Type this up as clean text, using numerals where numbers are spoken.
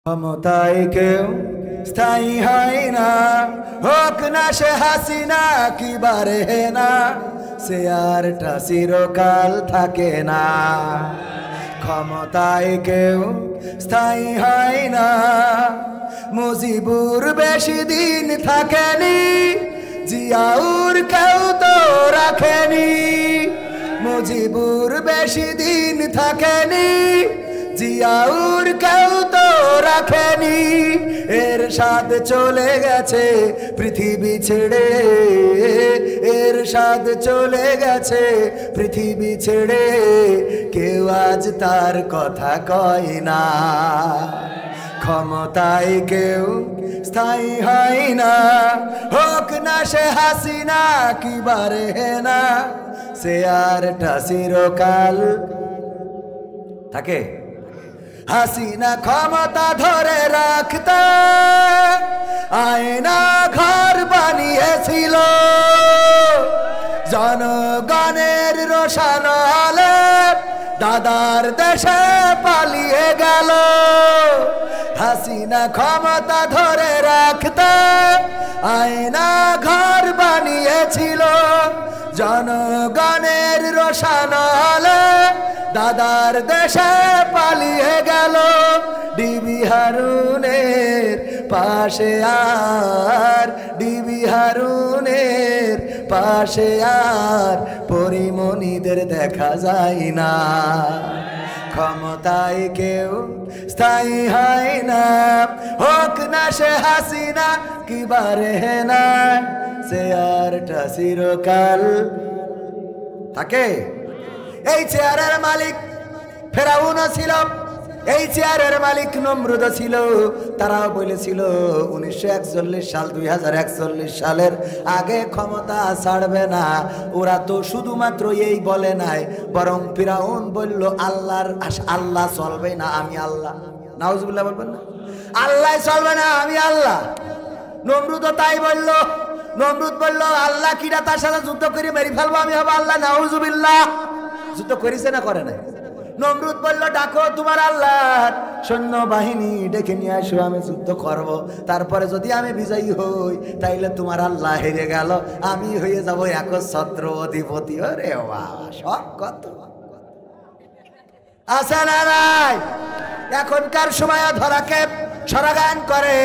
ক্ষমতায় কেউ স্থায়ী হয় না, হোক না সে হাসিনা কি বারে না, সে আরটা চিরকাল থাকে না। ক্ষমতায় কেউ স্থায়ী হয় না, মুজিবুর বেশি দিন থাকেনি, জিয়াউর কেউ তো রাখেনি। মুজিবুর বেশি দিন থাকেনি, জিয়াউর কেউ তো রাখেনি। এরশাদ চলে গেছে পৃথিবী ছেড়ে, এরশাদ চলে গেছে পৃথিবী ছেড়ে, কেউ আজ তার কথা কয় না। ক্ষমতায় কেউ স্থায়ী হয় না, হোক না সে হাসিনা কি বারে না, সে আরটা চিরকাল থাকে। হাসিনা ক্ষমতা ধরে রাখতে আয়না ঘর বানিয়েছিল, জনগণের রোশন আলো দাদার দেশে পালিয়ে গেল। হাসিনা ক্ষমতা ধরে রাখতে আয়না ঘর বানিয়েছিল, জনগণের রোশন আলো দাদার দেশে পালিয়ে গেল। ডিবি হারুনের পাশে আর, ডিবি হারুনের পাশে আর পরিমণিদের দেখা যায় না। ক্ষমতায় কেউ স্থায়ী হয় না, হোক না সে হাসিনা কি বারে না, সে আরটা চিরকাল থাকে। এই চেয়ারের মালিক ফেরাউন ছিল, এই চেয়ারের মালিক নমরুদ ছিল। তারাও বলেছিল 1941 সাল 2041 সালের আগে ক্ষমতা ছাড়বে না। ওরা তো শুধুমাত্র এই বলে নাই, বরং ফেরাউন বলল আল্লাহ চলবে না, আমি আল্লাহ। নাউজুবিল্লাহ বলবেন না, আল্লাহ চলবে না, আমি আল্লাহ। নমরুদ তাই বলল। নমরুদ বলল আল্লাহ কিরা, তার সাথে যুদ্ধ করে মেরে ফেলবো, আমি হবো আল্লাহ। নাউজুবিল্লাহ। যুদ্ধ করেছে না করে নাই? নমরুদ বলল ডাকো তোমার আল্লাহর সৈন্য বাহিনী ডেকে নিয়ে আসো, আমি যুদ্ধ করব। তারপরে যদি আমি বিজয়ী হই তাইলে তোমার আল্লাহ হেরে গেল, আমি হয়ে যাব একচ্ছত্র অধিপতি। ওরে বাবা, সব কত আছে না নাই? এখনকার সময় ধরাকে সরাগান করে।